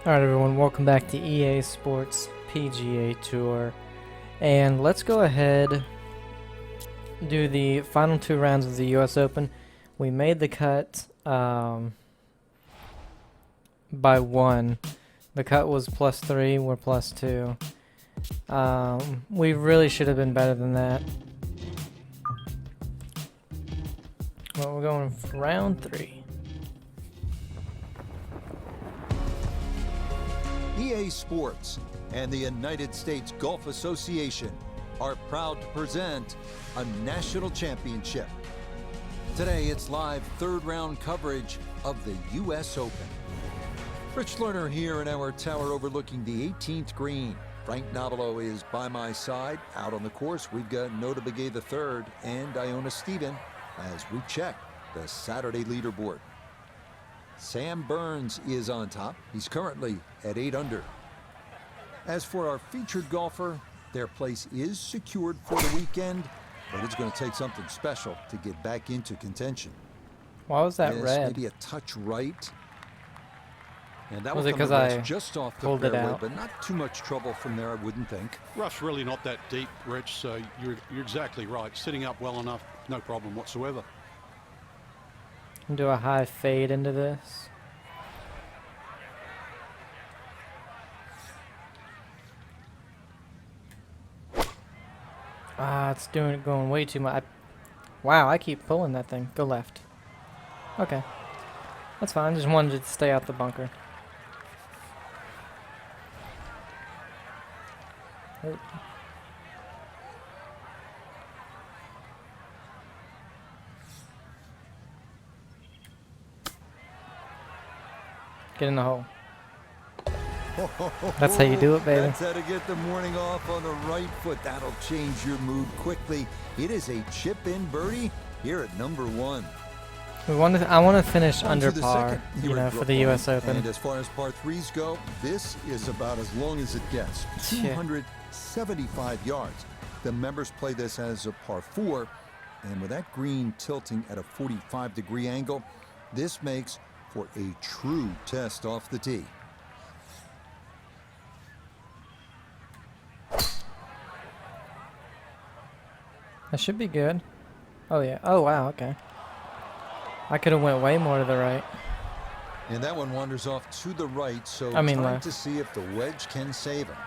Alright everyone, welcome back to EA Sports PGA Tour. And let's go ahead do the final two rounds of the US Open. We made the cut by one. The cut was +3, we're +2. We really should have been better than that. Well, we're going for round 3. EA Sports and the United States Golf Association are proud to present a national championship. Today it's live third round coverage of the US Open. Rich Lerner here in our tower overlooking the 18th green. Frank Nobilo is by my side. Out on the course we've got Nota Begay III and Iona Stephen as we check the Saturday leaderboard. Sam Burns is on top. He's currently at 8 under. As for our featured golfer, their place is secured for the weekend, but it's going to take something special to get back into contention. Why was that red? Maybe a touch right. And that Was was it 'cause I just off the pulled it fairway, out? but not too much trouble from there, I wouldn't think. Rough's really not that deep, Rich, so you're exactly right. Sitting up well enough, no problem whatsoever. Do a high fade into this. It's going way too much. Wow, I keep pulling that thing. Go left. Okay. That's fine. Just wanted it to stay out the bunker. Oh. Get in the hole. That's how you do it, baby. That's how to get the morning off on the right foot. That'll change your mood quickly. It is a chip-in birdie here at number 1. I want to finish On under to the par, second you here know, at for the Brookline. US Open. And as far as par 3s go, this is about as long as it gets. Yeah. 275 yards. The members play this as a par 4, and with that green tilting at a 45-degree angle, this makes for a true test off the tee. That should be good. Oh yeah. Oh wow. Okay. I could have went way more to the right. And that one wanders off to the right, so I mean time left. to see if the wedge can save him.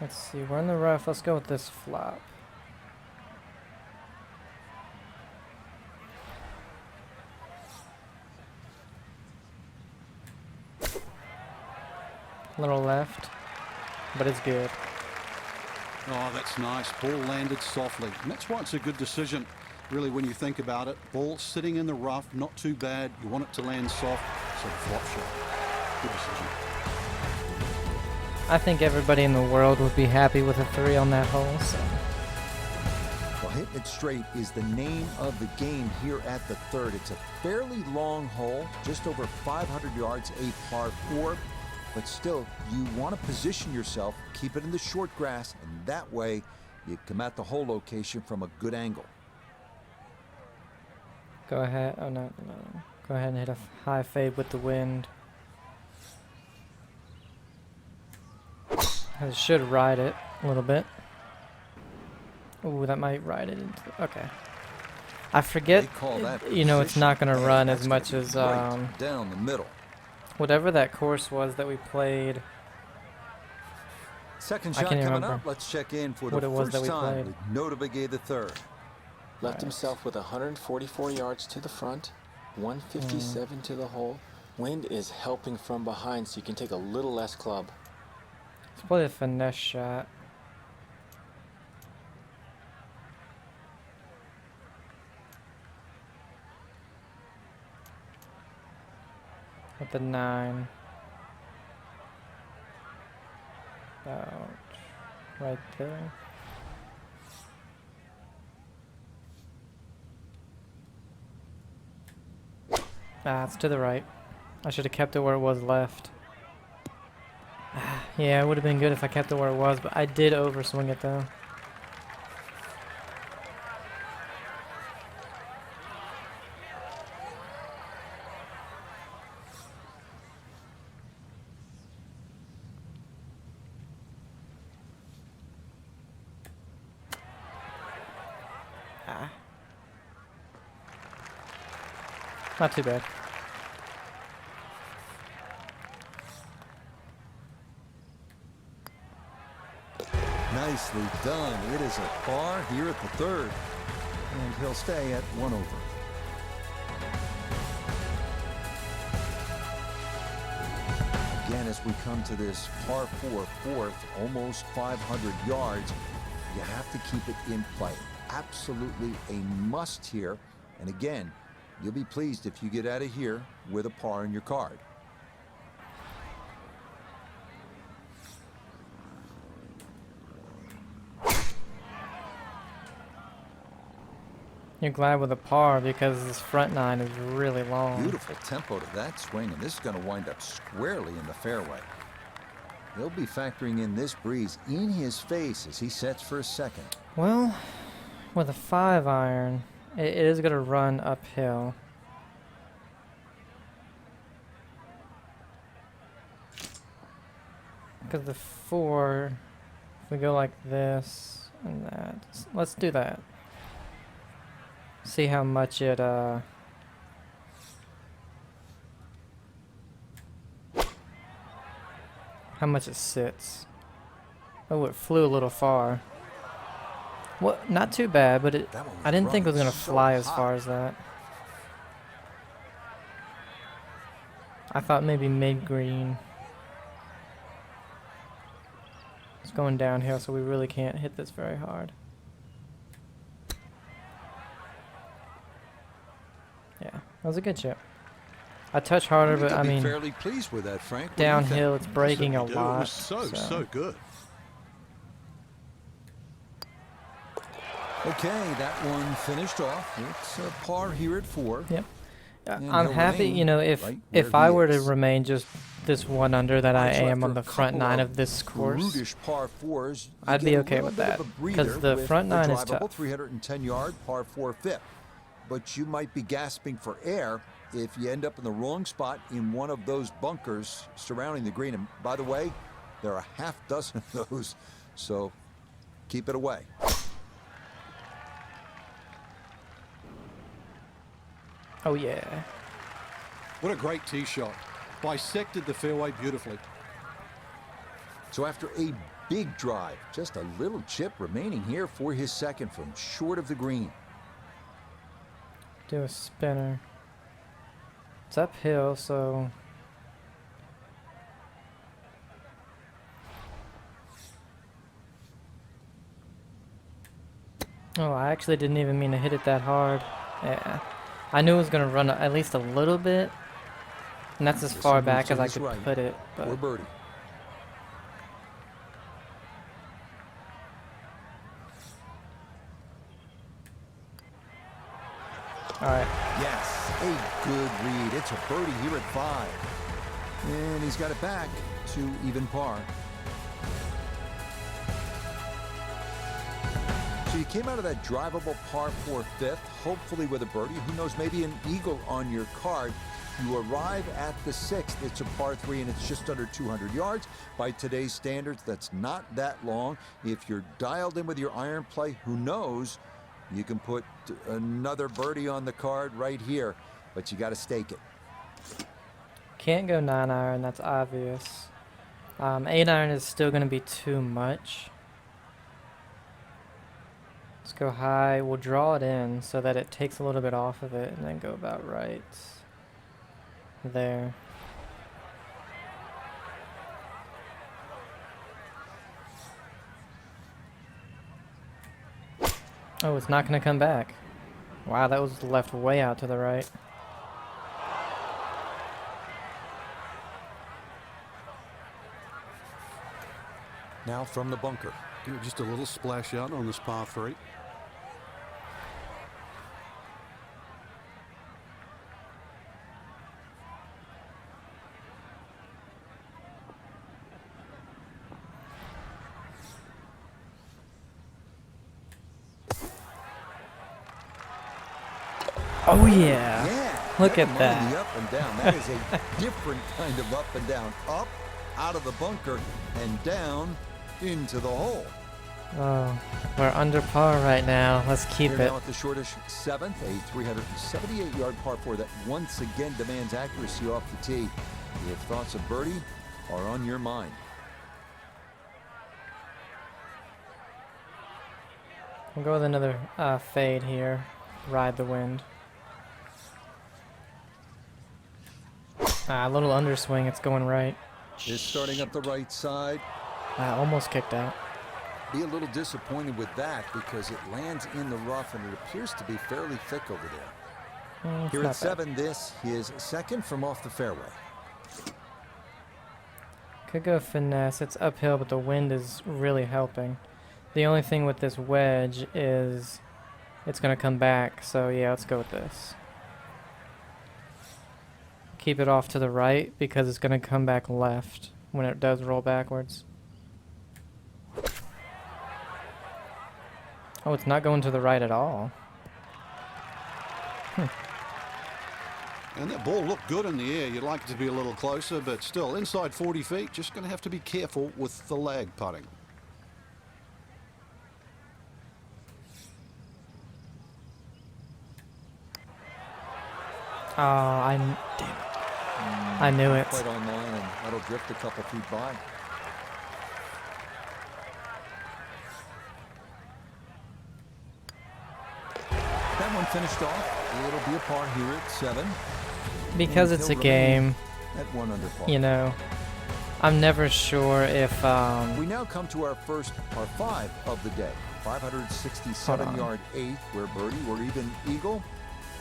Let's see. We're in the rough. Let's go with this flop. Little left, but it's good. Oh, that's nice. Ball landed softly. And that's why it's a good decision, really, when you think about it. Ball sitting in the rough, not too bad. You want it to land soft, so flop shot. Good decision. I think everybody in the world would be happy with a 3 on that hole. So. Well, hitting it straight is the name of the game here at the third. It's a fairly long hole, just over 500 yards, a par 4. But still, you want to position yourself, keep it in the short grass, and that way you come at the hole location from a good angle. Go ahead. Oh no. Go ahead and hit a high fade with the wind. I should ride it a little bit. Ooh, that might ride it into. Okay. I forget. They call that You know, it's not going to position, run and as that's much gonna as be right down the middle. whatever that course was that we played. Second I shot can't coming remember up. Let's check in for what the it was first that we time played. with Nota Begay III. Left himself with 144 yards to the front, 157 to the hole. Wind is helping from behind, so you can take a little less club. Let's play a finesse shot. With the 9. About right there. It's to the right. I should have kept it where it was left. Yeah, it would have been good if I kept it where it was, but I did overswing it though. Not too bad. Nicely done. It is a par here at the third. And he'll stay at 1 over. Again, as we come to this par 4 fourth, almost 500 yards, you have to keep it in play. Absolutely a must here. And again, you'll be pleased if you get out of here with a par in your card. You're glad with a par because this front nine is really long. Beautiful tempo to that swing, and this is going to wind up squarely in the fairway. He'll be factoring in this breeze in his face as he sets for a second. Well, with a 5-iron, it is going to run uphill. Because the 4, if we go like this and that, let's do that. See how much it, how much it sits. Oh, it flew a little far. Well, not too bad, but I didn't think it was going to fly as far as that. I thought maybe mid-green. It's going downhill, so we really can't hit this very hard. Yeah, that was a good chip. I touch harder, but I mean, fairly pleased with that, Frank. downhill it's breaking a lot. It was so good. Okay, that one finished off. It's a par here at 4. Yep. And I'm he'll happy, remain you know, if right where I he were to is. remain just this 1 under that I So am after on a the front couple 9 of this course, brutish par 4s, you I'd be get a okay little with bit of that, a 'cause breather the with front nine is drivable tough. 310-yard par 4 fifth. But you might be gasping for air if you end up in the wrong spot in one of those bunkers surrounding the green. And by the way, there are a half dozen of those, so keep it away. oh yeah. What a great tee shot. Bisected the fairway beautifully. So after a big drive, just a little chip remaining here for his second from short of the green. Do a spinner. It's uphill, so oh, I actually didn't even mean to hit it that hard. Yeah, I knew it was gonna run at least a little bit, and that's as This far one back moves to as I his could right put it. for But birdie. all right. Yes, a good read. It's a birdie here at 5. And he's got it back to even par. So you came out of that drivable par 4 fifth, hopefully with a birdie. Who knows, maybe an eagle on your card. You arrive at the 6th. It's a par 3, and it's just under 200 yards. By today's standards, that's not that long. If you're dialed in with your iron play, who knows, you can put another birdie on the card right here, but you got to stake it. Can't go 9-iron, that's obvious. 8-iron is still going to be too much. Let's go high. We'll draw it in so that it takes a little bit off of it, and then go about right there. Oh, it's not going to come back. Wow, that was left way out to the right. Now from the bunker. Just a little splash out on this par 3. Oh yeah. Yeah. Look never at mind that. The up and down. That is a different kind of up and down. Up, out of the bunker, and down into the hole. Oh, we're under par right now. Let's keep Here it. now at the shortish seventh, a 378-yard par 4 that once again demands accuracy off the tee. If thoughts of birdie are on your mind. We'll go with another fade here. Ride the wind. A little underswing. It's going right. Is starting up the right side. Almost kicked out. Be a little disappointed with that because it lands in the rough and it appears to be fairly thick over there. It's Here not at 7, this is second from off the fairway. Could go finesse. It's uphill, but the wind is really helping. The only thing with this wedge is it's going to come back. So yeah, let's go with this. Keep it off to the right because it's going to come back left when it does roll backwards. Oh, it's not going to the right at all. And that ball looked good in the air. You'd like it to be a little closer, but still inside 40 feet. Just going to have to be careful with the lag putting. Oh, damn it. I knew it. Quite on line, and that'll drift a couple feet by. That one finished off. It'll be a par here at 7. Because And it's a he'll game, remain at 1 under par. you know, I'm never sure if, We now come to our first par 5 of the day. 567-yard 8th, where birdie or even eagle.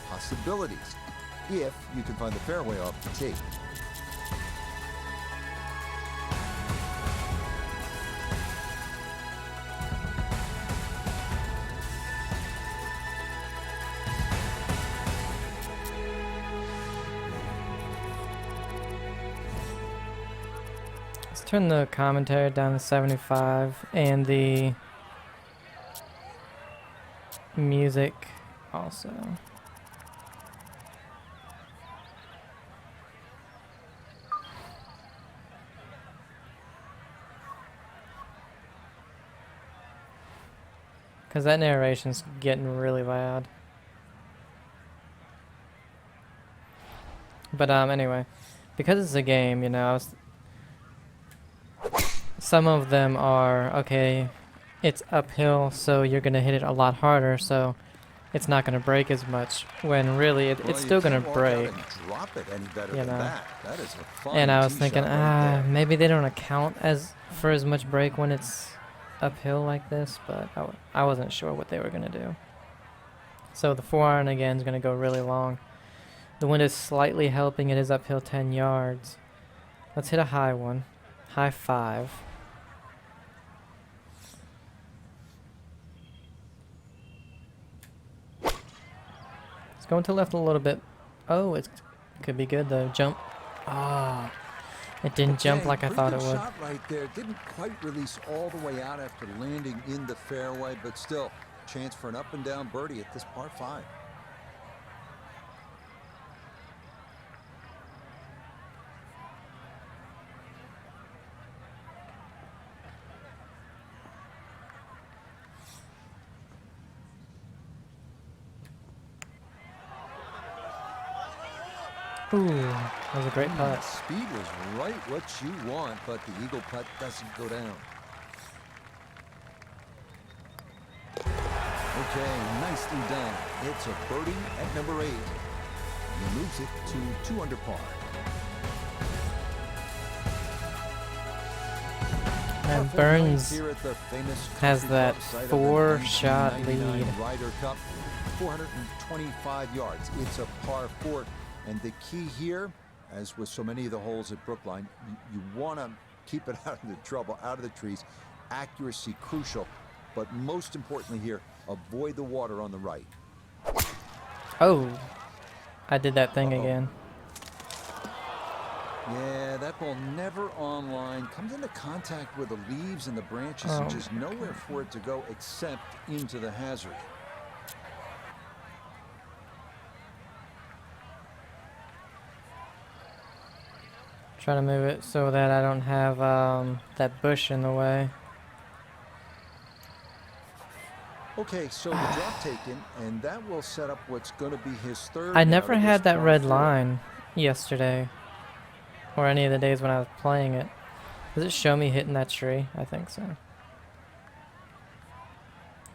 Possibilities, if you can find the fairway off the tee. let's turn the commentary down to 75 and the music also. Because that narration's getting really loud. But anyway, because it's a game, you know, some of them are, okay, it's uphill, so you're going to hit it a lot harder, so it's not going to break as much, when really it's still going to break. Drop it any better You than know. that. That is a fine And I was tee thinking, shot right there. maybe they don't account for as much break when it's uphill like this, but I wasn't sure what they were going to do. So the 4-iron again is going to go really long. The wind is slightly helping. It is uphill 10 yards. Let's hit a high one. High 5. It's going to left a little bit. Oh, it could be good though. Jump. Ah. It didn't jump Okay, like I pretty thought it good would. shot right there. Didn't quite release all the way out after landing in the fairway, but still, chance for an up and down birdie at this par 5. Ooh, that was a great putt. Speed was right what you want, but the eagle putt doesn't go down. Okay, nicely done. It's a birdie at number 8. He moves it to 2 under par. And Par 4 Burns here at the famous has country that club site of the 4-shot 1999 lead. Ryder Cup, 425 yards. It's a par 4. And the key here, as with so many of the holes at Brookline, you want to keep it out of the trouble, out of the trees. Accuracy crucial, but most importantly here, avoid the water on the right. Oh, I did that thing again. Yeah, that ball never on line. Comes into contact with the leaves and the branches and just nowhere for it to go except into the hazard. Trying to move it so that I don't have that bush in the way. Okay, so the drop taken, and that will set up what's going to be his third. I now never to had this that par red four. line yesterday, or any of the days when I was playing it. Does it show me hitting that tree? I think so.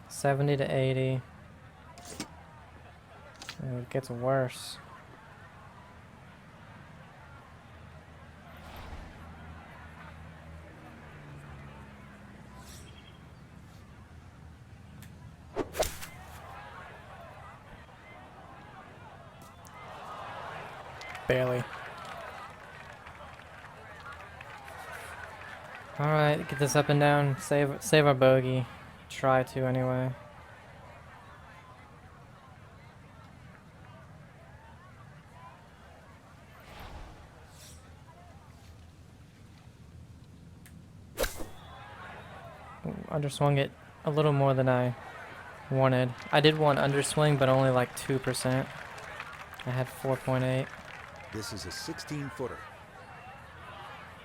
70 to 80. Oh, it gets worse. Barely. Alright, get this up and down. Save our bogey. Try to anyway. Ooh, underswung it a little more than I wanted. I did want underswing, but only like 2%. I had 4.8. This is a 16-footer.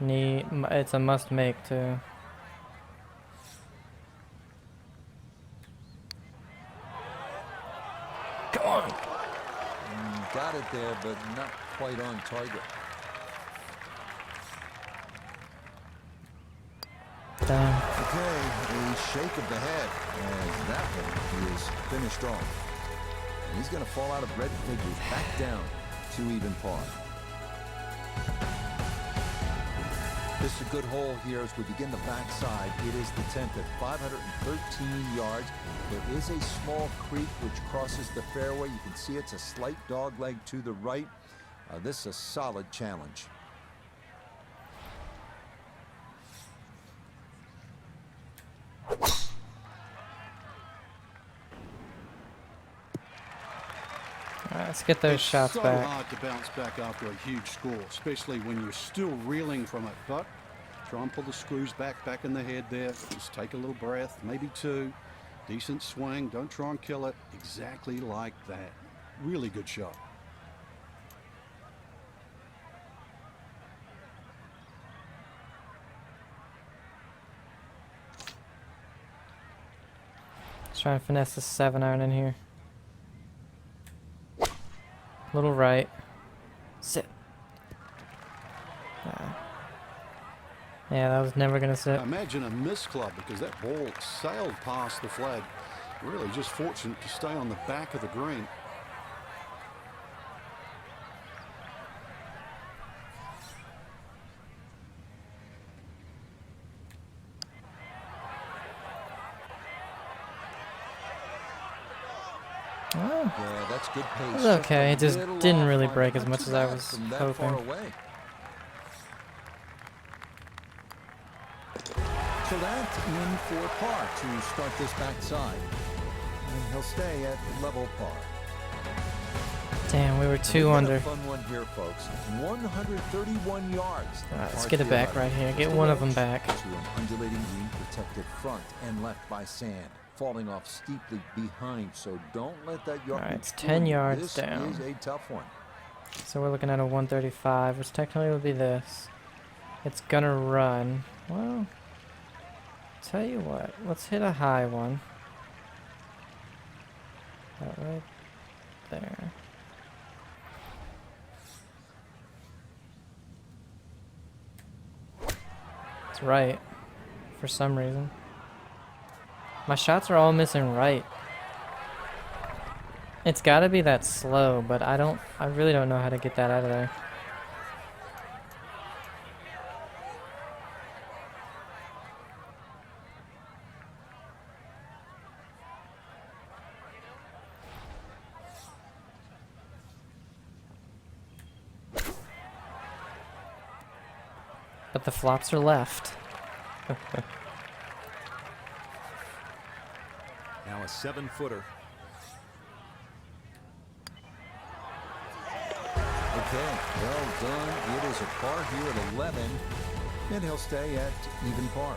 It's a must make too. Come on. Got it there, but not quite on target. Done. Okay, a shake of the head, and that one is finished off. And he's going to fall out of red figures back down to even par. This is a good hole here as we begin the backside. It is the 10th at 513 yards. There is a small creek which crosses the fairway. You can see it's a slight dogleg to the right. This is a solid challenge. Alright, let's get those It's shots so back. hard to bounce back after a huge score, especially when you're still reeling from it. But try and pull the screws back in the head there. Just take a little breath, maybe two. Decent swing. Don't try and kill it. Exactly like that. Really good shot. Let's try and finesse the 7-iron in here. Little right. Sit. Yeah, that was never gonna sit. Imagine a miss club because that ball sailed past the flag. Really just fortunate to stay on the back of the green. Oh, Yeah, that's good pace. it was okay. It just Little didn't off really on it. break as Not much too as I bad was from that far hoping. away. So that's in for par to start this backside. And he'll stay at level par. Damn, we were 2 We've got a under. fun one here, folks. 131 yards. Alright, let's Par get it back 11. right here. Just Get a one of them wedge back. To an undulating green protected front and left by sand. Falling off steeply behind, so don't let that yardage. Alright, it's 10 yards this down. is a tough one. So we're looking at a 135, which technically would be this. It's gonna run. Well, tell you what, let's hit a high one. That right there. It's right, for some reason. My shots are all missing right. It's gotta be that slow, but I really don't know how to get that out of there. But the flops are left. Now a 7-footer. Okay, well done. It is a par here at 11, and he'll stay at even par.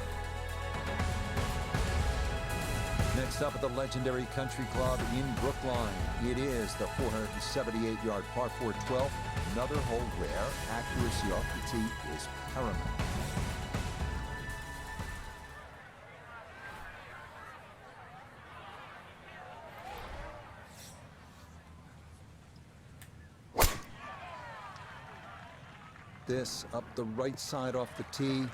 Next up at the legendary Country Club in Brookline, it is the 478-yard par 4 12th. Another hole where accuracy off the tee is paramount. this up the right side off the tee.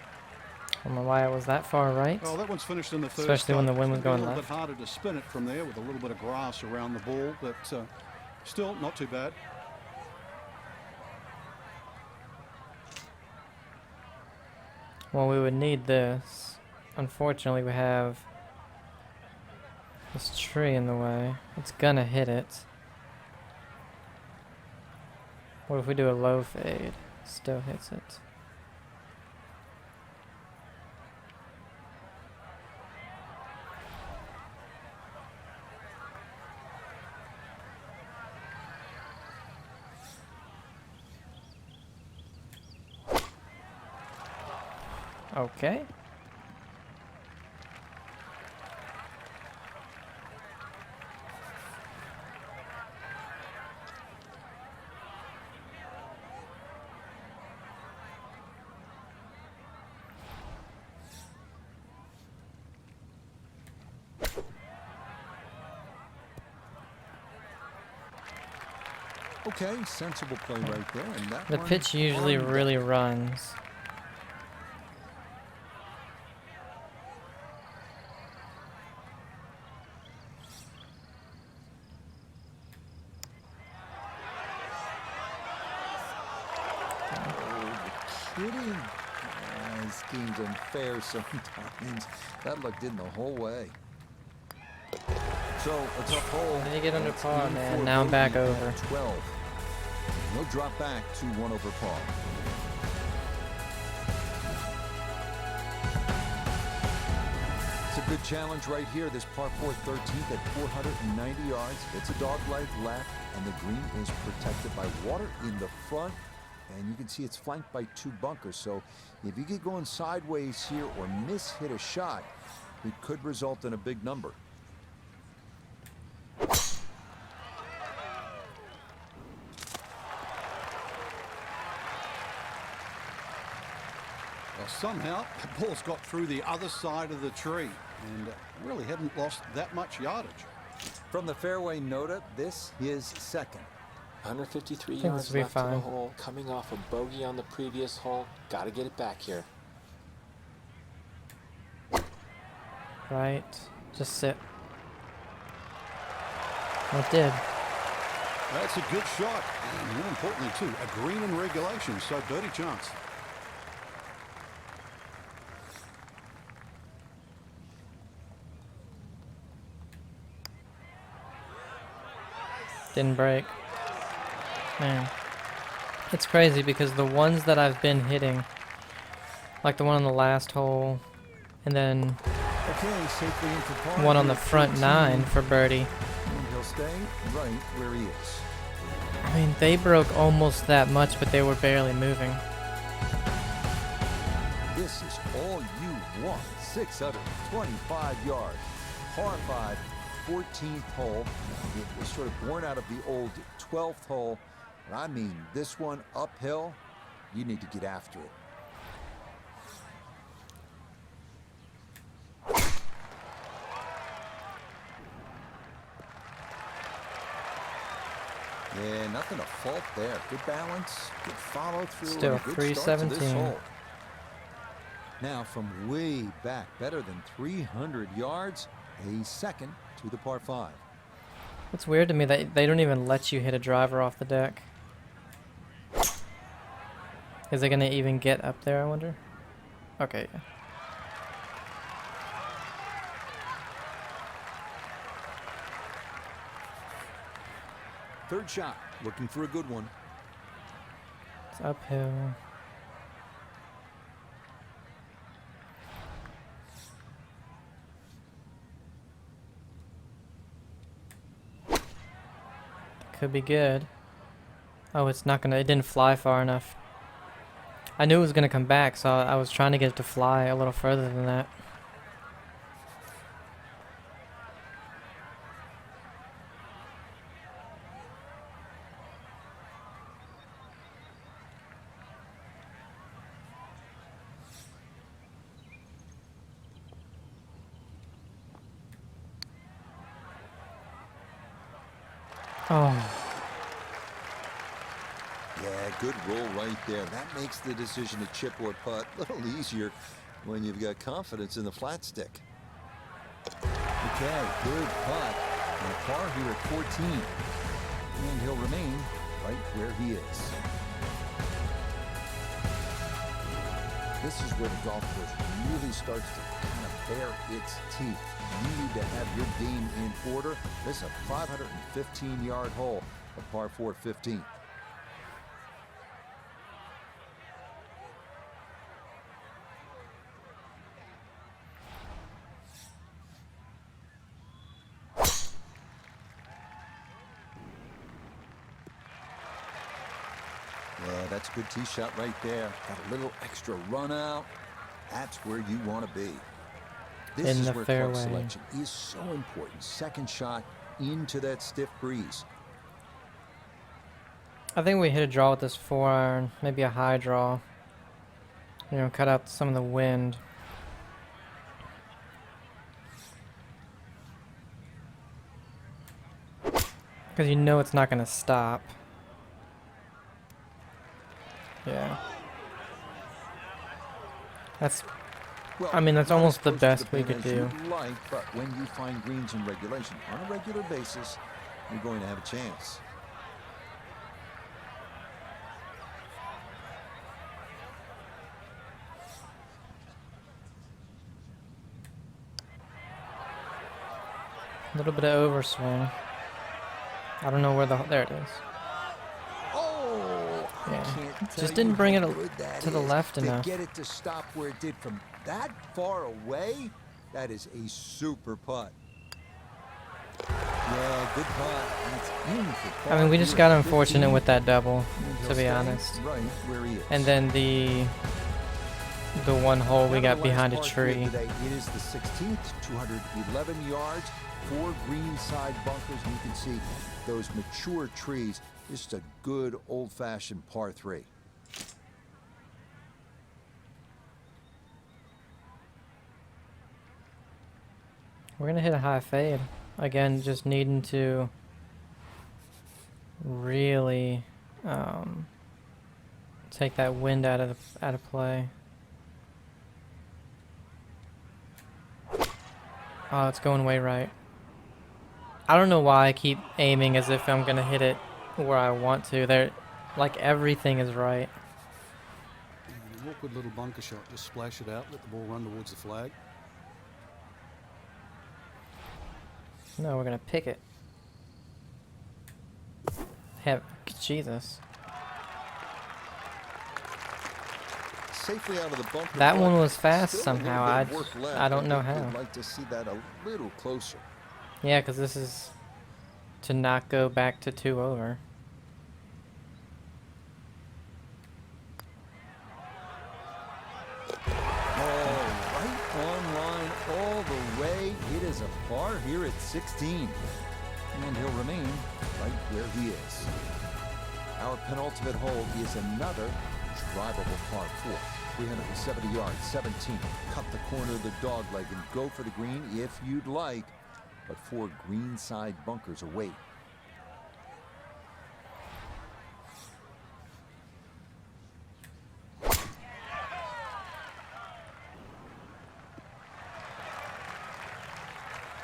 I don't know why it was that far right. Well, that one's finished in the third. Especially when the wind was going a little left. bit harder to spin it from there with a little bit of grass around the ball, but still not too bad. Well, we would need this. Unfortunately, we have this tree in the way. It's gonna hit it. What if we do a low fade? Still hits it. Okay. Okay, sensible play right there. And that The one pitch usually on really deck. runs. Kidding. This game's unfair sometimes. That luck did the whole way. So a tough hole. Did he get under That's par, in man? for Now I'm back bogey at over. 12. No drop back to 1 over par. It's a good challenge right here. This par 4 13th at 490 yards. It's a dog-leg left, and the green is protected by water in the front. And you can see it's flanked by 2 bunkers. So if you get going sideways here or miss-hit a shot, it could result in a big number. Well, somehow the ball's got through the other side of the tree and really hadn't lost that much yardage. From the fairway nota, this is second. 153 think yards this will be left to the fine. hole. Coming off a bogey on the previous hole. Got to get it back here. Right. Just sit. It did. That's a good shot. And more importantly, too, a green in regulation, so dirty chance. Didn't break. Man. It's crazy because the ones that I've been hitting, like the one on the last hole, and then Okay, safely into par. one on the here at front 14. 9 for birdie. And he'll stay right where he is. I mean, they broke almost that much, but they were barely moving. This is all you want. 625 yards. Par 5, 14th hole. It was sort of born out of the old 12th hole. And I mean, this one uphill, you need to get after it. Yeah, nothing to fault there. Good balance, good follow through, Still and a good start to this 317. hole. Now from way back, better than 300 yards, a second to the par 5. It's weird to me that they don't even let you hit a driver off the deck. Is it gonna even get up there, I wonder? Okay, yeah. Third shot, looking for a good one. It's uphill. Could be good. Oh, it's not gonna, it didn't fly far enough. I knew it was gonna come back, so I was trying to get it to fly a little further than that. Oh, Yeah, good roll right there. That makes the decision to chip or putt a little easier when you've got confidence in the flat stick. Okay, good putt. And a par here at 14. And he'll remain right where he is. This is where the golf course really starts to kind of bare its teeth. You need to have your game in order. This is a 515-yard hole, a par 4 15. Yeah, that's a good tee shot right there. Got a little extra run out. That's where you want to be. This In is the where fairway. club selection is so important. Second shot into that stiff breeze. I think we hit a draw with this 4-iron, maybe a high draw. You know, cut out some of the wind. Because you know it's not going to stop. Yeah. That's, Well, I mean, that's not almost as the close to best we pin could as do. you'd like, but when you find greens in regulation on a regular basis, you're going to have a chance. A little bit of overswing. I don't know where there it is. Oh, I Yeah. can't tell Just you didn't bring how it good that to the is. left to enough. get it to stop where it did from that far away. That is a super putt. Yeah, good putt. That's in for I par mean, we just here got at unfortunate 15. with that double, And he'll to be stay honest. right where he is. And then the one hole we Down to got the behind a last par three of tree. the day. It is the 16th, 211 yards, 4 green side bunkers, and you can see those mature trees. Just a good old-fashioned par 3. We're gonna hit a high fade. Again, just needing to really take that wind out of play. Oh, it's going way right. I don't know why I keep aiming as if I'm gonna hit it where I want to. There, like everything is right. An awkward little bunker shot. Just splash it out. Let the ball run towards the flag. No, we're gonna pick it. Jesus. Safely out of the bunker. That but one was fast still a little somehow. bit of work left. I don't know think how. I'd like to see that a little closer. Yeah, because this is to not go back to 2 over. Oh, right on line all the way. It is a par here at 16. And he'll remain right where he is. Our penultimate hole is another drivable par 4. 370 yards, 17. Cut the corner of the dog leg and go for the green if you'd like. But 4 greenside bunkers await.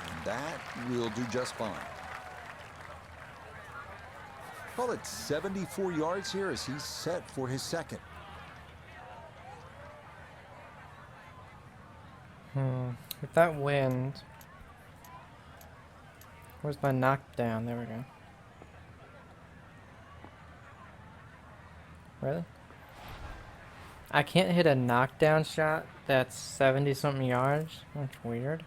And that will do just fine. Call it 74 yards here as he's set for his second. With that wind. Where's my knockdown? There we go. Really? I can't hit a knockdown shot that's 70 something yards? That's weird.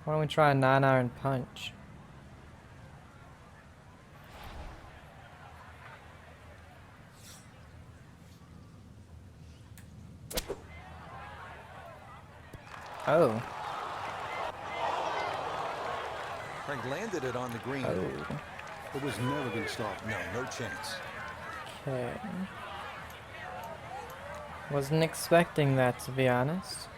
Why don't we try a 9-iron punch? Oh. Frank landed it on the green. Oh. It was never going to stop. No chance. Okay. Wasn't expecting that, to be honest.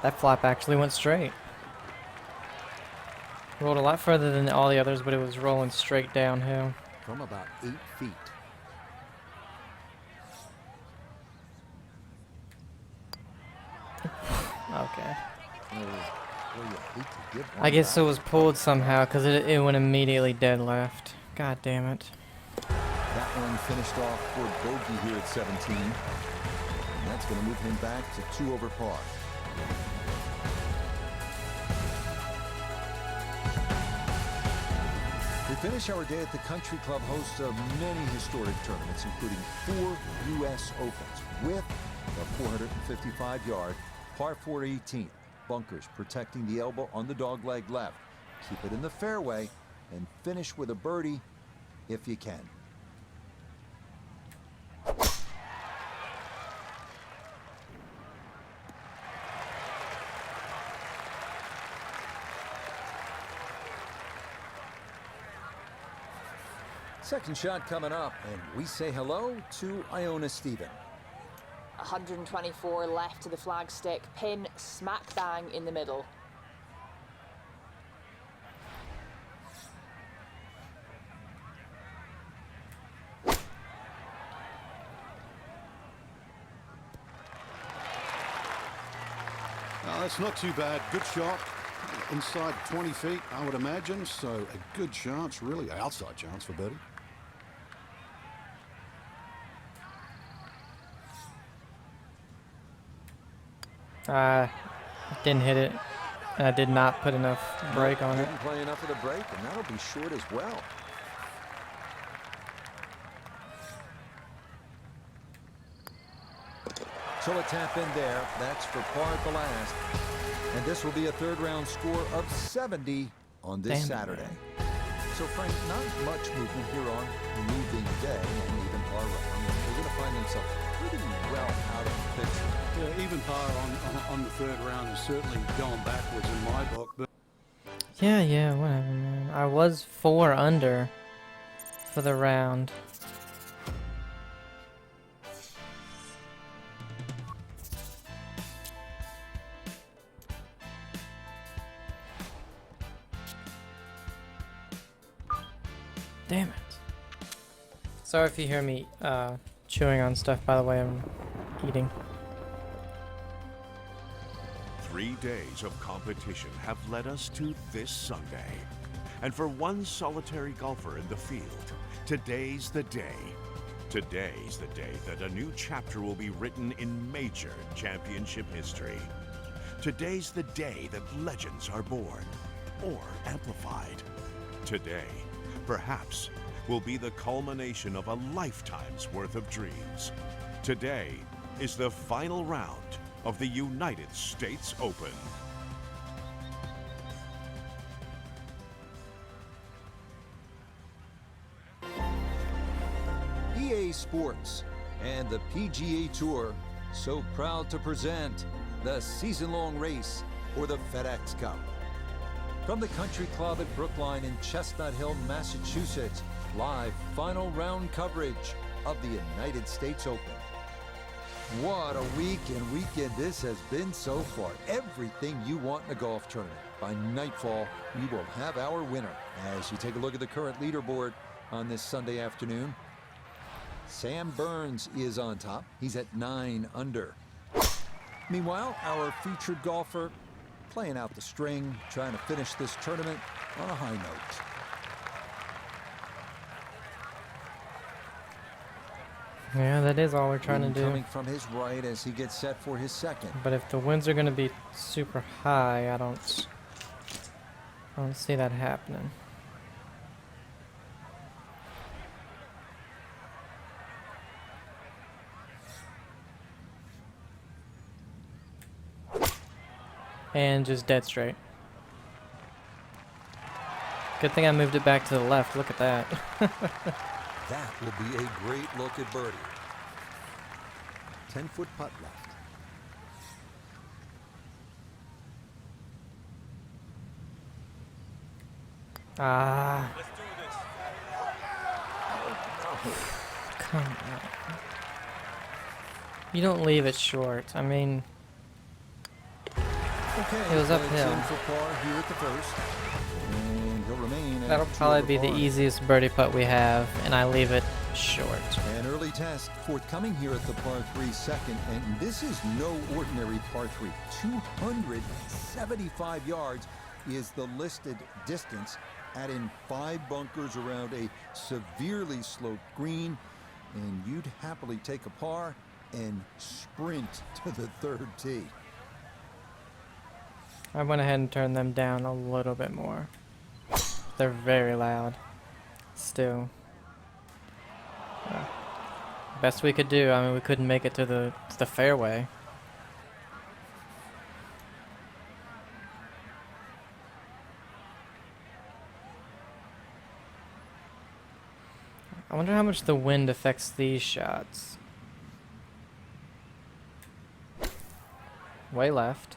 That flop actually went straight. Rolled a lot further than all the others, but it was rolling straight downhill. From about 8 feet. Okay. You hate to give I one guess it back. was pulled somehow because it went immediately dead left. God damn it. That one finished off for bogey here at 17. And that's going to move him back to 2 over par. We finish our day at the Country Club, host of many historic tournaments, including 4 U.S. Opens with the 455-yard par 4 18th. Bunkers protecting the elbow on the dogleg left. Keep it in the fairway and finish with a birdie if you can. Second shot coming up, and we say hello to Iona Stephen. 124 left to the flagstick, pin smack bang in the middle. That's not too bad. Good shot. Inside 20 feet, I would imagine. So a good chance, really, outside chance for birdie. Didn't hit it. I did not put enough brake on it. Didn't play enough of the break, and that'll be short as well. So a tap in there. That's for par at the last. And this will be a third round score of 70 on this Damn. Saturday. So Frank, not much movement here on moving day and even par round. They're going to find themselves pretty well out of the picture. Yeah, even par on the third round is certainly going backwards in my book. But Yeah, whatever, man. I was 4 under for the round. Damn it. Sorry if you hear me chewing on stuff, by the way, I'm eating. 3 days of competition have led us to this Sunday. And for one solitary golfer in the field, today's the day. Today's the day that a new chapter will be written in major championship history. Today's the day that legends are born or amplified. Today, perhaps, will be the culmination of a lifetime's worth of dreams. Today is the final round of the United States Open. EA Sports and the PGA Tour so proud to present the season-long race for the FedEx Cup. From the Country Club at Brookline in Chestnut Hill, Massachusetts, live final round coverage of the United States Open. What a week and weekend this has been so far. Everything you want in a golf tournament. By nightfall, we will have our winner. As you take a look at the current leaderboard on this Sunday afternoon, Sam Burns is on top. He's at 9 under. Meanwhile, our featured golfer playing out the string, trying to finish this tournament on a high note. Yeah, that is all we're trying to do. Coming from his right as he gets set for his second. But if the winds are going to be super high, I don't see that happening. And just dead straight. Good thing I moved it back to the left. Look at that. That will be a great look at birdie. 10-foot putt left. Ah. Let's do this. Come on. You don't leave it short. I mean, Okay, it was Craig's uphill. in for par here at the first. And he'll remain at That'll 2 probably over be the par. easiest birdie putt we have, and I leave it short. An early test forthcoming here at the par 3 second, and this is no ordinary par 3. 275 yards is the listed distance. Add in 5 bunkers around a severely sloped green, and you'd happily take a par and sprint to the 3rd tee. I went ahead and turned them down a little bit more. They're very loud. Still. Best we could do. I mean, we couldn't make it to the fairway. I wonder how much the wind affects these shots. Way left.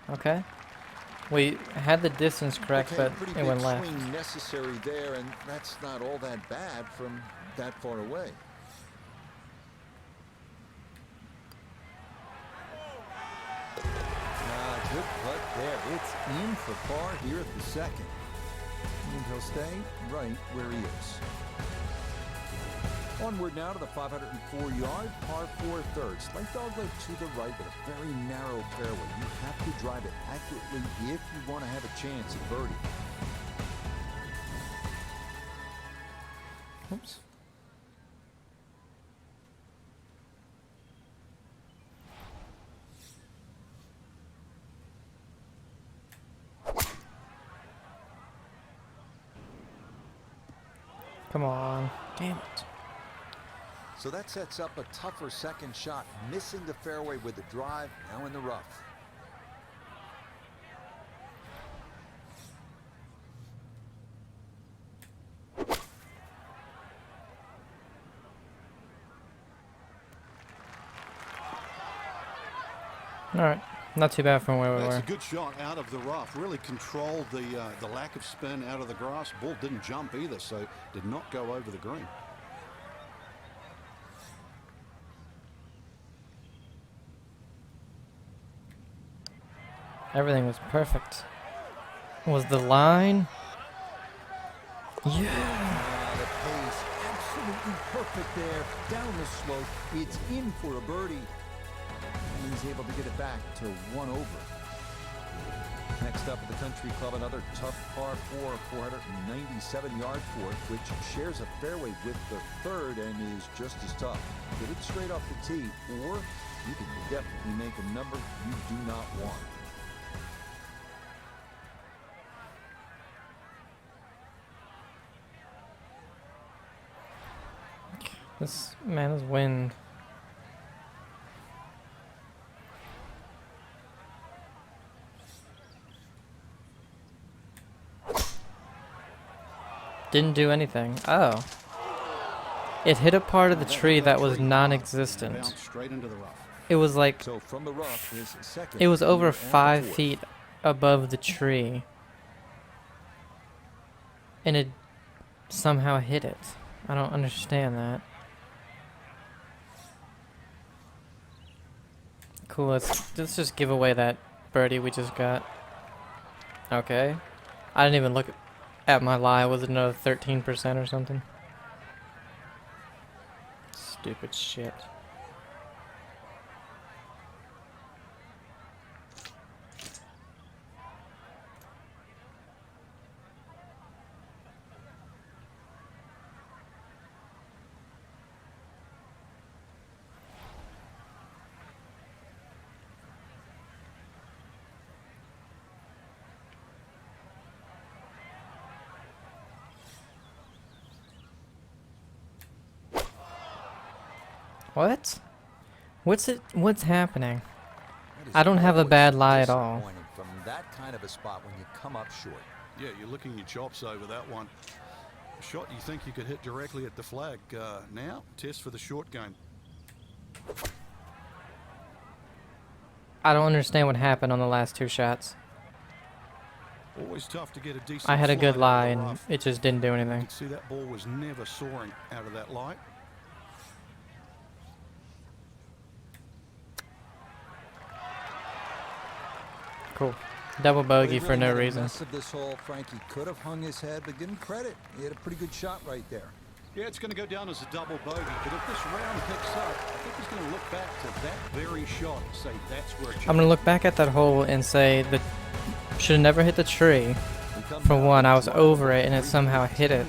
Okay. We had the distance correct, Okay, but pretty it big went left. swing necessary there, and that's not all that bad from that far away. Good putt there. It's in for par here at the second. And he'll stay right where he is. Onward now to the 504-yard par 4 third. Slight dogleg to the right, but a very narrow fairway. You have to drive it accurately if you want to have a chance at birdie. Oops. Come on. Damn it. So that sets up a tougher second shot. Missing the fairway with the drive, now in the rough. Alright. Not too bad from where we That's were. a good shot out of the rough. Really controlled the lack of spin out of the grass. Ball didn't jump either, so did not go over the green. Everything was perfect. Was the line? Yeah. The pace absolutely perfect there. Down the slope. It's in for a birdie. And he's able to get it back to 1 over. Next up at the Country Club, another tough par 4, 497-yard fourth, which shares a fairway with the third and is just as tough. Get it straight off the tee, or you can definitely make a number you do not want. This man is wind. Didn't do anything. Oh. It hit a part of the tree that was non-existent. Bounced straight into the rough. It was like, So from the rough is second. it was over here at the 5 fourth. feet above the tree. And it somehow hit it. I don't understand that. Cool, let's just give away that birdie we just got. Okay. I didn't even look at my lie. Was it another 13% or something? Stupid shit. What? What's happening? That is I don't have a always bad lie at all. disappointing from that kind of a spot when you come up short. Yeah, you're licking your chops over that one. shot you think you could hit directly at the flag. Now, test for the short game. I don't understand what happened on the last two shots. Always tough to get a decent I had a good slide out lie of the and rough. it just didn't do You anything. can see that ball was never soaring out of that light. Cool. Double bogey He for really no made a reason. mess of this hole. Frankie could have hung his head, but give him credit. He had a pretty good shot right there. Yeah, it's going to go down as a double bogey, but if this round picks up, I think he's going to look back to that very shot and say that's where it should I'm gonna look back at that hole and say that should have never hit the tree. For one, I was over it and it somehow hit it.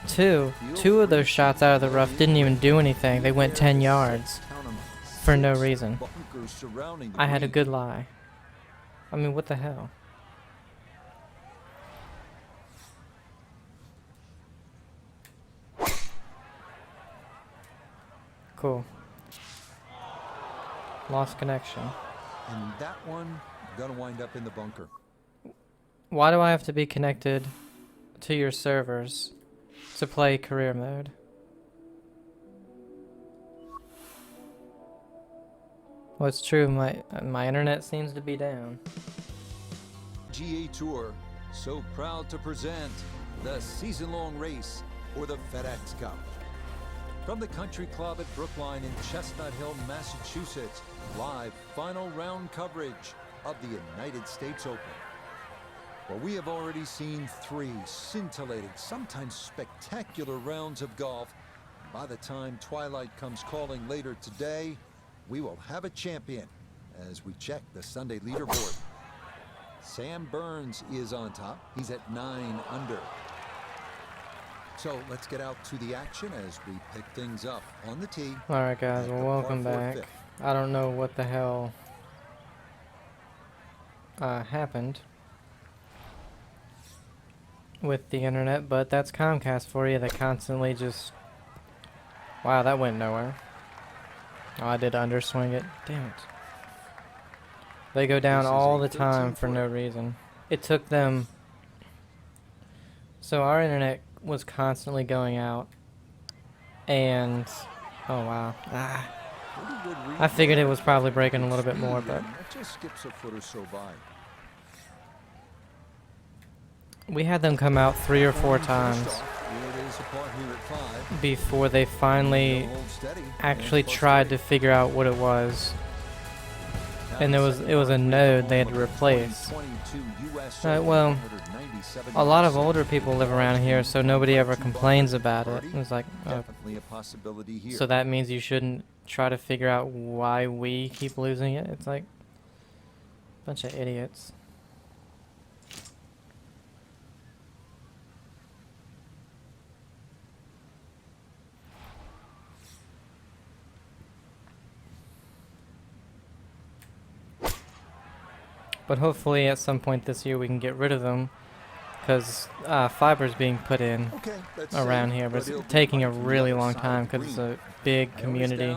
Two of those shots out of the rough didn't even do anything. They went 10 yards for no reason. I had a good lie. I mean, what the hell? Cool. Lost connection. And that one gonna wind up in the bunker. Why do I have to be connected to your servers to play career mode? Well, it's true, my internet seems to be down. PGA Tour, so proud to present the season-long race for the FedEx Cup. From the Country Club at Brookline in Chestnut Hill, Massachusetts, live final round coverage of the United States Open. Well, we have already seen 3 scintillating, sometimes spectacular rounds of golf. By the time twilight comes calling later today, we will have a champion as we check the Sunday leaderboard. Sam Burns is on top. He's at 9 under. So let's get out to the action as we pick things up on the tee. Alright guys, well welcome back. I don't know what the hell happened with the internet, but that's Comcast for you. They constantly just... Wow, that went nowhere. Oh, I did underswing it. Damn it. They go down all the time for no reason. It took them... So our internet was constantly going out, and... Oh wow. I figured it was probably breaking a little bit more, but... That just skips a foot or so by. We had them come out 3 or 4 times before they finally actually tried to figure out what it was. And it was a node they had to replace. Well, a lot of older people live around here, so nobody ever complains about it. It's like, so that means you shouldn't try to figure out why we keep losing it? It's like a bunch of idiots. But hopefully at some point this year we can get rid of them, because fiber's being put in around here, but it's taking a really long time because it's a big community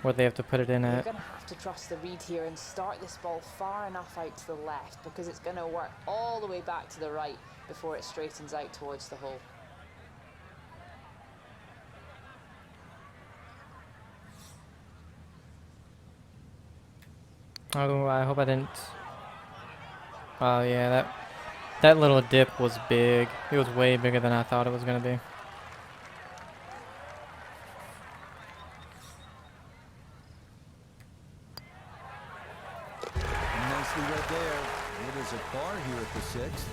where they have to put it in You're at. going to have to trust the read here and start this ball far enough out to the left, because it's going to work all the way back to the right before it straightens out towards the hole. Oh, I hope I didn't... Oh yeah, that little dip was big. It was way bigger than I thought it was going to be. Nicely read there. It is a par here at the 6th,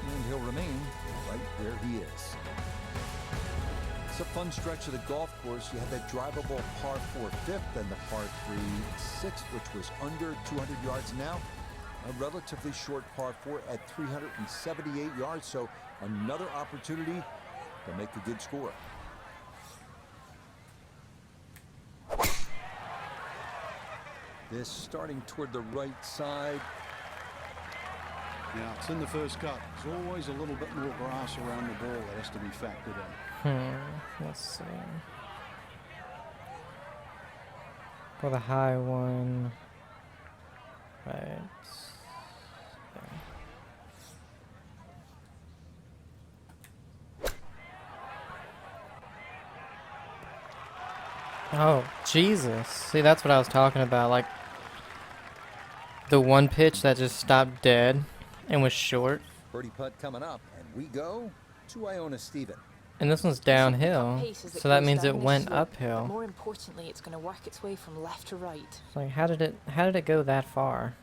and he'll remain right where he is. It's a fun stretch of the golf course. You had that drivable par 4 5th and the par 3 6th, which was under 200 yards. Now, a relatively short par 4 at 378 yards. So another opportunity to make a good score. This starting toward the right side. Yeah, it's in the first cut. There's always a little bit more grass around the ball that has to be factored in. Let's see. For the high one. Right. There. Oh, Jesus. See, that's what I was talking about. Like, the one pitch that just stopped dead and was short. Birdie putt coming up, and we go to Iona Stephen. And this one's It's gonna soak the putt downhill. pace as it So that goes means it down this went slope, but uphill. more importantly, it's going to work its way from left to right. It's like, how did it go that far?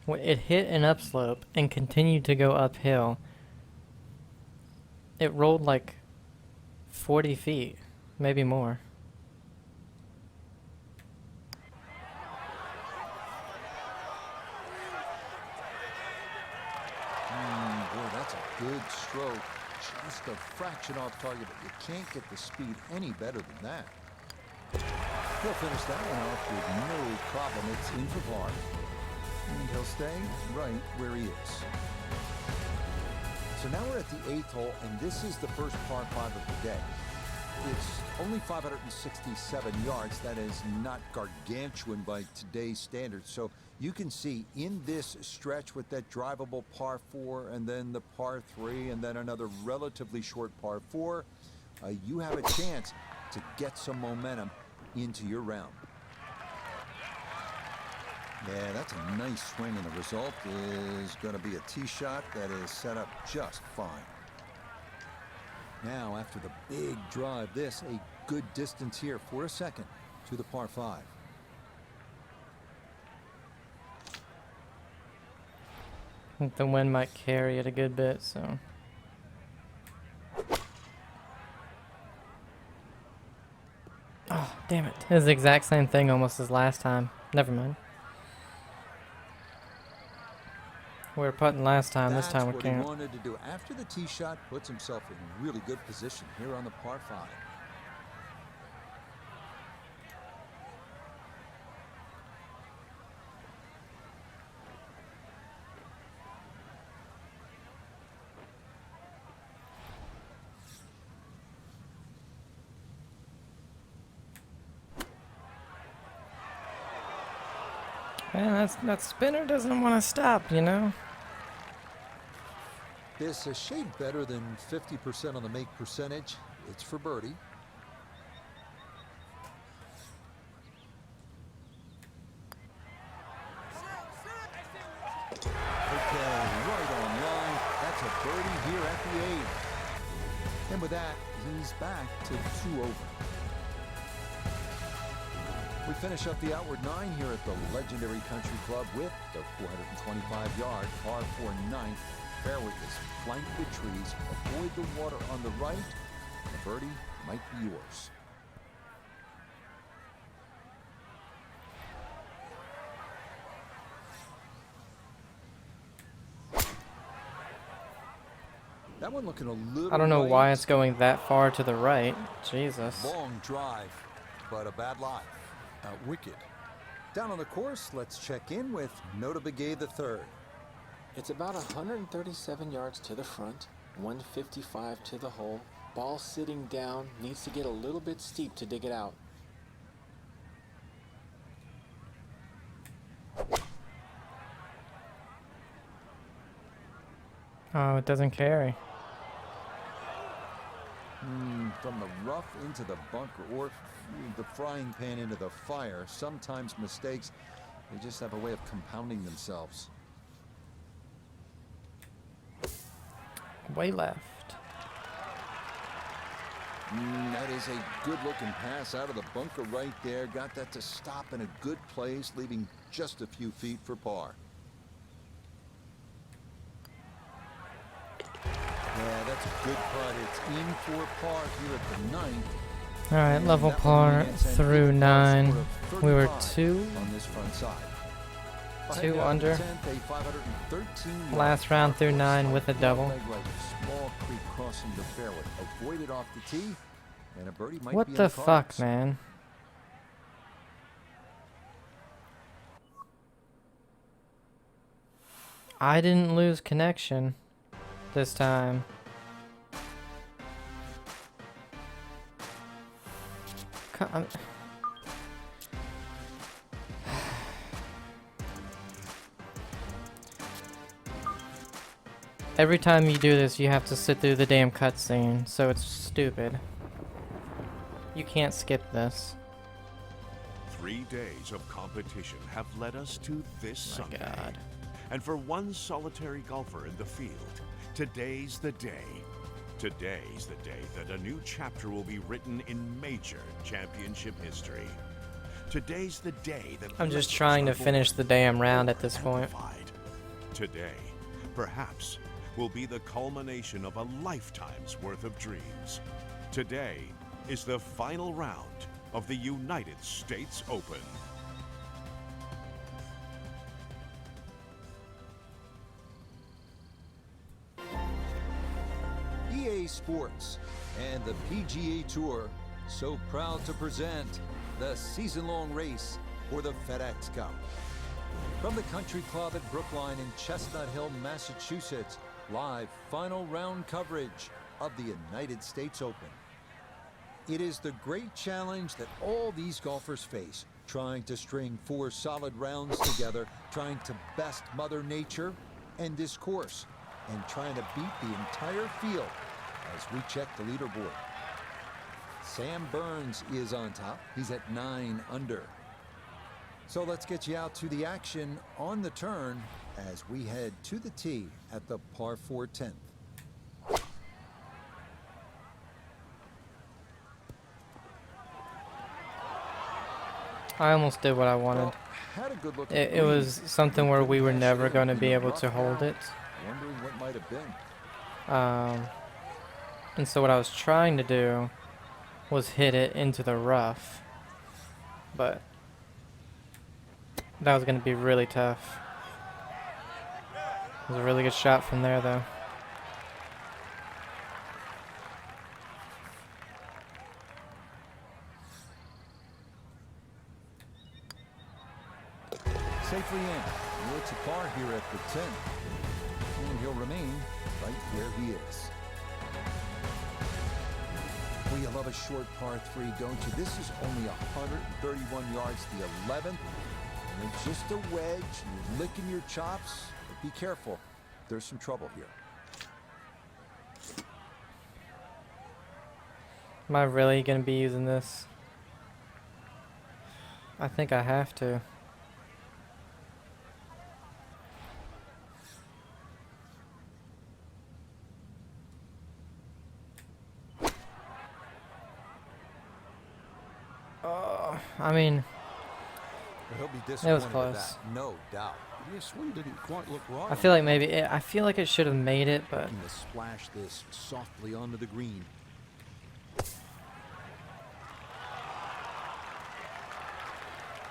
When it hit an upslope and continued to go uphill. It rolled like 40 feet, maybe more. Boy, that's a good stroke. Just a fraction off target, but you can't get the speed any better than that. He'll finish that one off with no problem. It's in for par. And he'll stay right where he is. So now we're at the 8th hole, and this is the first par 5 of the day. It's only 567 yards. That is not gargantuan by today's standards. So you can see in this stretch with that drivable par 4 and then the par 3 and then another relatively short par 4, you have a chance to get some momentum into your round. Yeah, that's a nice swing, and the result is going to be a tee shot that is set up just fine. Now, after the big drive, this a good distance here for a second to the par 5. I think the wind might carry it a good bit, so. Oh, damn it. It was the exact same thing almost as last time. Never mind. We were putting last time. This time we That's can't. what he wanted to do. After the tee shot, puts himself in really good position here on the par 5. Man, that spinner doesn't want to stop, you know? This a shade better than 50% on the make percentage. It's for birdie. Okay, right on line. That's a birdie here at the 8th. And with that, he's back to 2 over. We finish up the outward 9 here at the legendary Country Club with the 425-yard par 4 ninth. Fairway is flanked with trees. Avoid the water on the right. The birdie might be yours. That one looking a little I don't know right. why it's going that far to the right. Jesus. Long drive, but a bad lie. Wicked. Down on the course, let's check in with Nota Begay III. It's about 137 yards to the front, 155 to the hole. Ball sitting down, needs to get a little bit steep to dig it out. Oh, it doesn't carry. From the rough into the bunker, or the frying pan into the fire. Sometimes mistakes, they just have a way of compounding themselves. Way left. That is a good-looking pass out of the bunker right there. Got that to stop in a good place, leaving just a few feet for par. Yeah, that's a good putt. It's in for par here at the 9th. Alright, level That one par against an through even 9. par score of We were 35 two. on this front side. Two Heading out under. to the 10th, a 513 Last yard round par through course 9 side with a double. leg right, small creek crossing the fairway. Avoided off the tee, and a birdie might What be in the cards. fuck, man? I didn't lose connection this time. Every time you do this, you have to sit through the damn cutscene, so it's stupid. You can't skip this. 3 days of competition have led us to this My Sunday. God. And for one solitary golfer in the field, today's the day. Today's the day that a new chapter will be written in major championship history. Today's the day that I'm just legends trying to are born finish the damn round at this and point. amplified. Today, perhaps, will be the culmination of a lifetime's worth of dreams. Today is the final round of the United States Open. EA Sports and the PGA Tour so proud to present the season-long race for the FedEx Cup. From the Country Club at Brookline in Chestnut Hill, Massachusetts, live final round coverage of the United States Open. It is the great challenge that all these golfers face, trying to string 4 solid rounds together, trying to best Mother Nature and this course, and trying to beat the entire field as we check the leaderboard. Sam Burns is on top. He's at 9 under. So let's get you out to the action on the turn as we head to the tee at the par 4 10th. I almost did what I wanted. Well, had a good look at It the was green. something where we were Couldn't never cash going to in be the able rough to hold there. it. Wondering what might have been. And so what I was trying to do was hit it into the rough. But that was going to be really tough. It was a really good shot from there, though. Safely in. Well, it's a par here at the 10. And he'll remain right where he is. Well, you love a short par 3, don't you? This is only 131 yards, the 11th. And it's just a wedge. You're licking your chops. But be careful. There's some trouble here. Am I really going to be using this? I think I have to. I mean, He'll be it was disappointed with close. that, no doubt. Your swing didn't quite look right. I feel like maybe I feel like it should have made it, but Looking to splash this softly onto the green.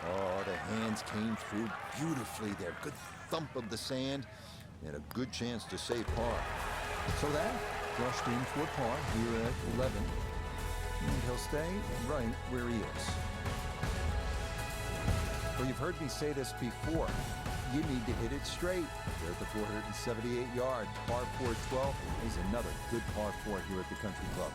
Oh, the hands came through beautifully there. Good thump of the sand and a good chance to save par. So that brushed in for par here at 11. And he'll stay right where he is. Well, you've heard me say this before. You need to hit it straight. There at the 478-yard par 412 is another good par 4 here at the Country Club.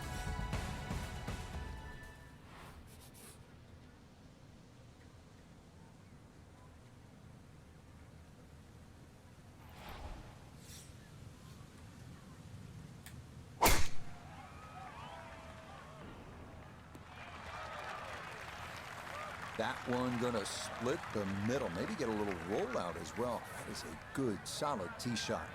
That one gonna split the middle. Maybe get a little rollout as well. That is a good, solid tee shot.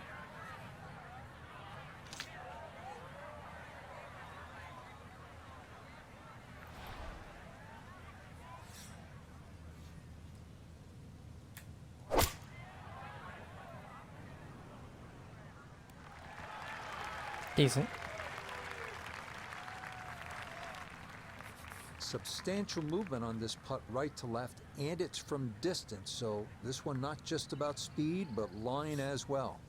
decent. Substantial movement on this putt right to left, and it's from distance, so this one not just about speed but line as well.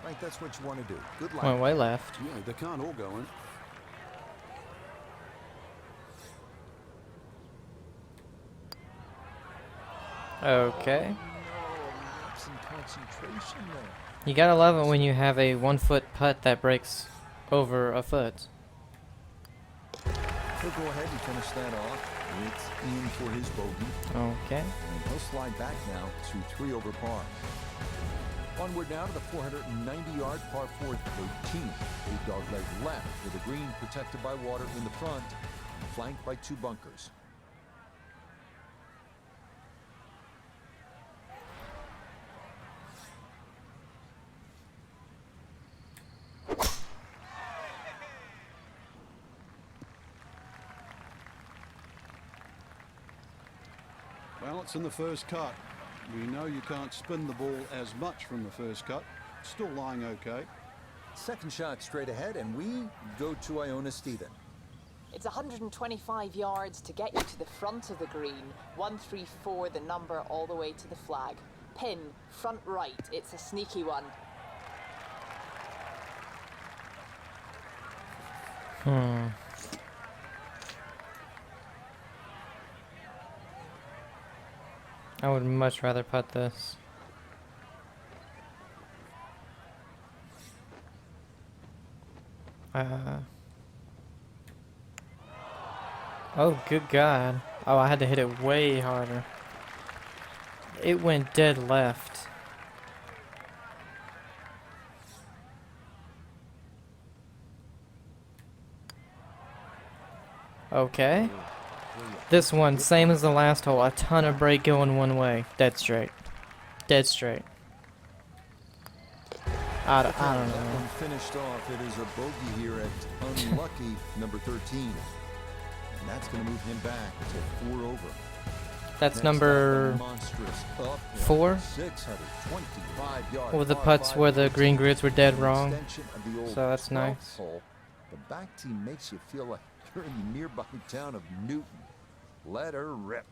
Right, that's what you want to do. Good luck. Went way left. Yeah, they can't all go in. Okay. No, some concentration there. You gotta love it when you have a 1 foot putt that breaks over a foot. He'll go ahead and finish that off. It's in for his bogey. Okay. And he'll slide back now to 3 over par. Onward now to the 490-yard par 4 13. 8-dog leg left with a green protected by water in the front, flanked by 2 bunkers. Well, it's in the first cut. We know you can't spin the ball as much from the first cut. Still lying okay. Second shot straight ahead, and we go to Iona Stephen. It's 125 yards to get you to the front of the green. 134, the number, all the way to the flag. Pin, front right. It's a sneaky one. I would much rather putt this. Oh, good God. Oh, I had to hit it way harder. It went dead left. Okay. This one, same as the last hole. A ton of break going one way. Dead straight. Dead straight. I don't That know. one finished off. It is a bogey here at unlucky number 13. And that's going to move him back to 4 over. That's Next number up, a monstrous uphill 4. 625-yard With the par putts 5 where the green 13, grids were dead an wrong. extension of the old So that's 12th nice. hole. The back tee makes you feel like you're in the nearby town of Newton. Let her rip.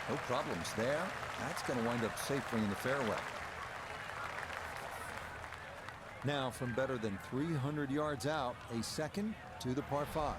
No problems there. That's going to wind up safely in the fairway. Now, from better than 300 yards out, a second to the par 5.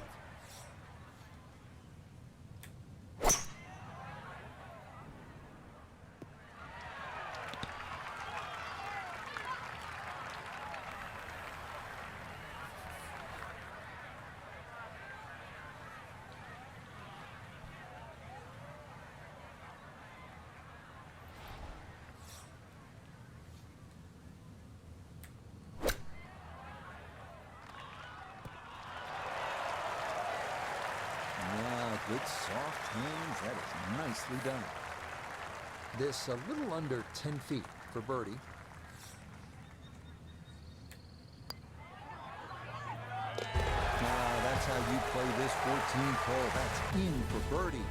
Good soft hands. That is nicely done. This a little under 10 feet for birdie. That's how you play this 14th hole. That's in for birdie.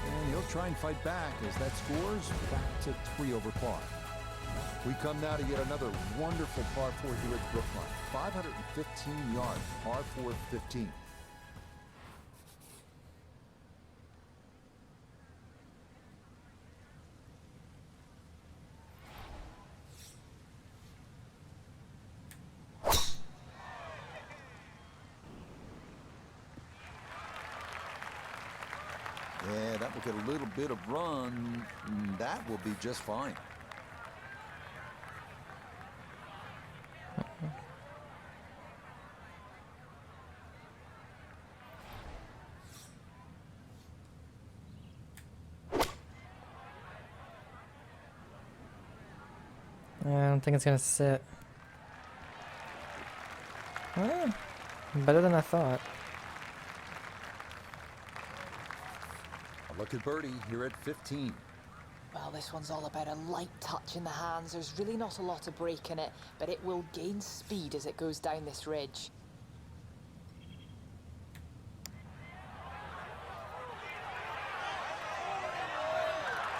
And he'll try and fight back as that scores back to 3 over par. We come now to yet another wonderful par 4 here at Brookline. 515 yards, par 4 15. Yeah, that will get a little bit of run. That will be just fine. I don't think it's gonna sit. Better than I thought. A look at birdie here at 15. Well, this one's all about a light touch in the hands. There's really not a lot of break in it, but it will gain speed as it goes down this ridge.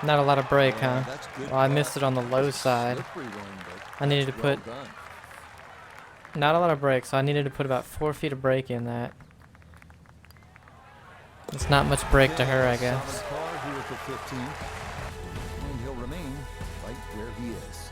Not a lot of break, huh? That's good. Well, I missed it on the low That's a side. slippery one, but I needed to well put done. not a lot of break, so I needed to put about 4 feet of break in that. It's not much break to her, I guess. Solid par here at the 15, and he'll remain right where he is.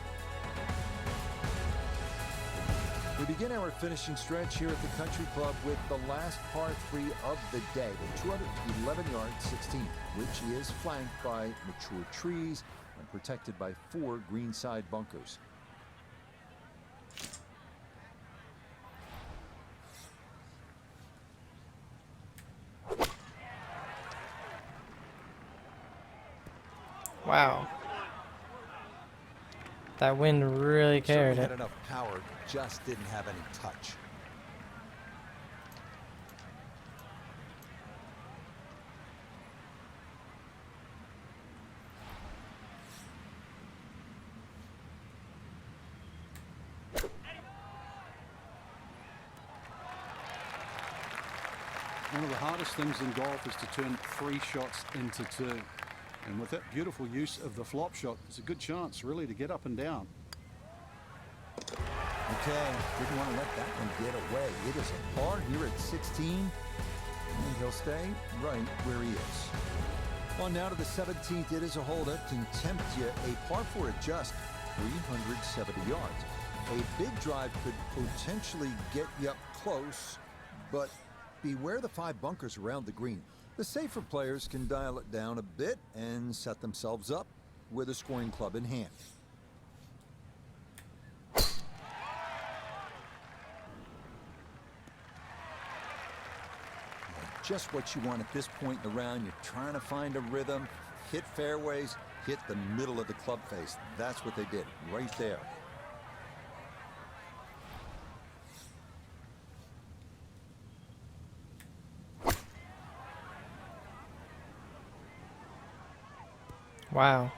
We begin our finishing stretch here at the Country Club with the last par 3 of the day, the 211-yard 16, which is flanked by mature trees and protected by 4 greenside bunkers. Wow. That wind really carried Certainly it. had enough power, just didn't have any touch. One of the hardest things in golf is to turn 3 shots into 2. And with that beautiful use of the flop shot, it's a good chance really to get up and down. Okay, didn't want to let that one get away. It is a par here at 16, and he'll stay right where he is. On now to the 17th. It is a hole that can tempt you. A par 4 at just 370 yards. A big drive could potentially get you up close, but beware the 5 bunkers around the green. The safer players can dial it down a bit and set themselves up with a scoring club in hand. Just what you want at this point in the round. You're trying to find a rhythm, hit fairways, hit the middle of the club face. That's what they did right there. Wow.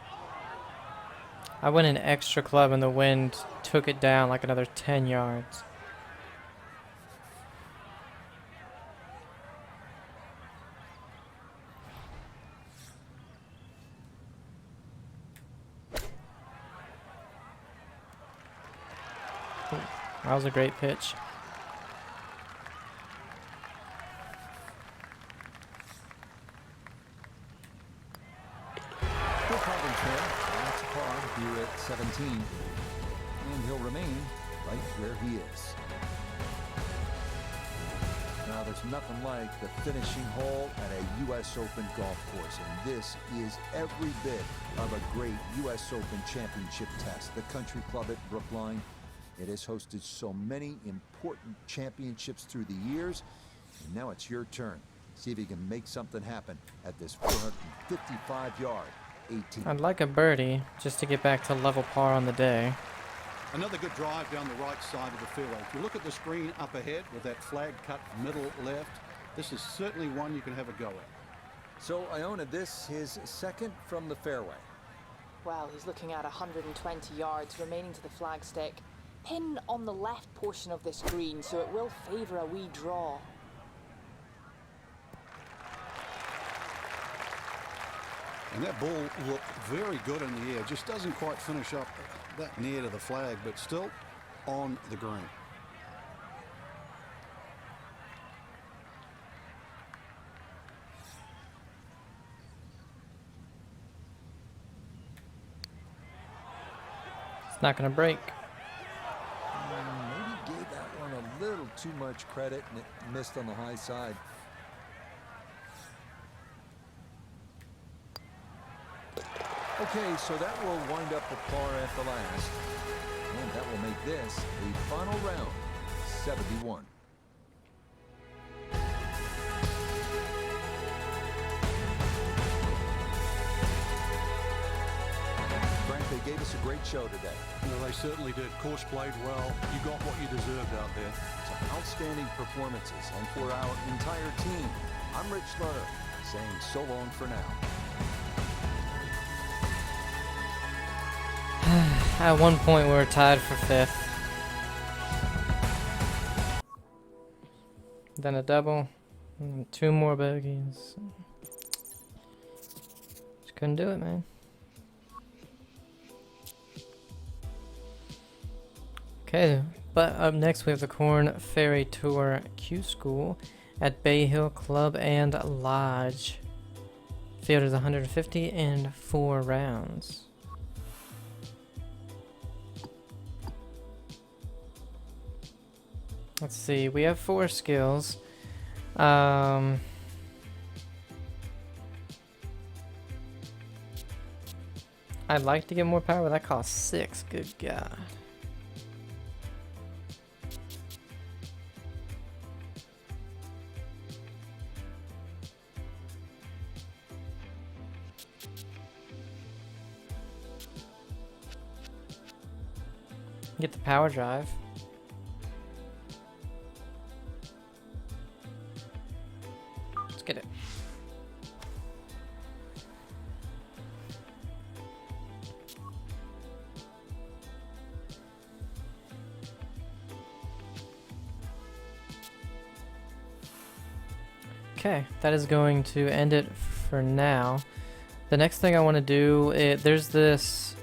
I went an extra club and the wind took it down like another 10 yards. Ooh, that was a great pitch. No problems there. That's a par here at 17. And he'll remain right where he is. Now, there's nothing like the finishing hole at a U.S. Open golf course. And this is every bit of a great U.S. Open championship test. The country club at Brookline. It has hosted so many important championships through the years. And now it's your turn. See if you can make something happen at this 455-yard 18. I'd like a birdie just to get back to level par on the day. Another good drive down the right side of the fairway. If you look at the screen up ahead with that flag cut middle left, this is certainly one you can have a go at. So Iona, this his second from the fairway. Well, he's looking at 120 yards remaining to the flagstick. Pin on the left portion of this green, so it will favour a wee draw. And that ball looked very good in the air. Just doesn't quite finish up that near to the flag, but still on the green. It's not going to break. Maybe gave that one a little too much credit and it missed on the high side. Okay, so that will wind up a par at the last. And that will make this the final round, 71. Frank, they gave us a great show today. You know, they certainly did. Course played well. You got what you deserved out there. Some outstanding performances, and for our entire team, I'm Rich Lerner, saying so long for now. At one point we were tied for 5th. Then a double. And 2 more bogeys. Just couldn't do it, man. Okay, but up next we have the Corn Ferry Tour Q School at Bay Hill Club and Lodge. Field is 150 in 4 rounds. Let's see, we have 4 skills. I'd like to get more power, but that costs 6. Good God. Get the power drive. Let's get it. Okay, that is going to end it for now. The next thing I want to do, there's this,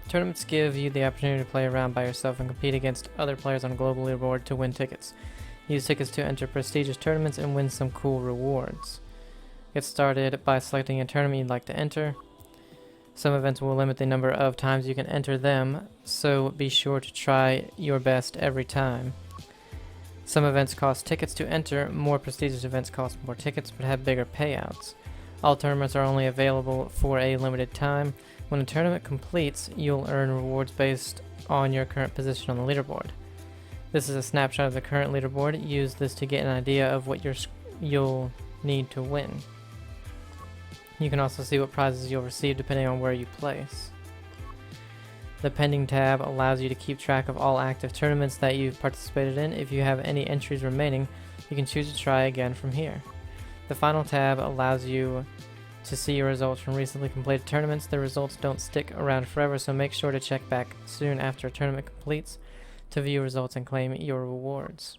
tournaments give you the opportunity to play around by yourself and compete against other players on a global leaderboard to win tickets. Use tickets to enter prestigious tournaments and win some cool rewards. Get started by selecting a tournament you'd like to enter. Some events will limit the number of times you can enter them, so be sure to try your best every time. Some events cost tickets to enter, more prestigious events cost more tickets but have bigger payouts. All tournaments are only available for a limited time. When a tournament completes, you'll earn rewards based on your current position on the leaderboard. This is a snapshot of the current leaderboard. Use this to get an idea of what you'll need to win. You can also see what prizes you'll receive depending on where you place. The pending tab allows you to keep track of all active tournaments that you've participated in. If you have any entries remaining, you can choose to try again from here. The final tab allows you to see your results from recently completed tournaments. The results don't stick around forever, so make sure to check back soon after a tournament completes to view results and claim your rewards.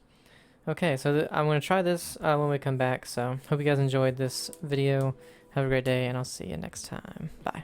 Okay, so I'm going to try this when we come back, so hope you guys enjoyed this video. Have a great day, and I'll see you next time. Bye.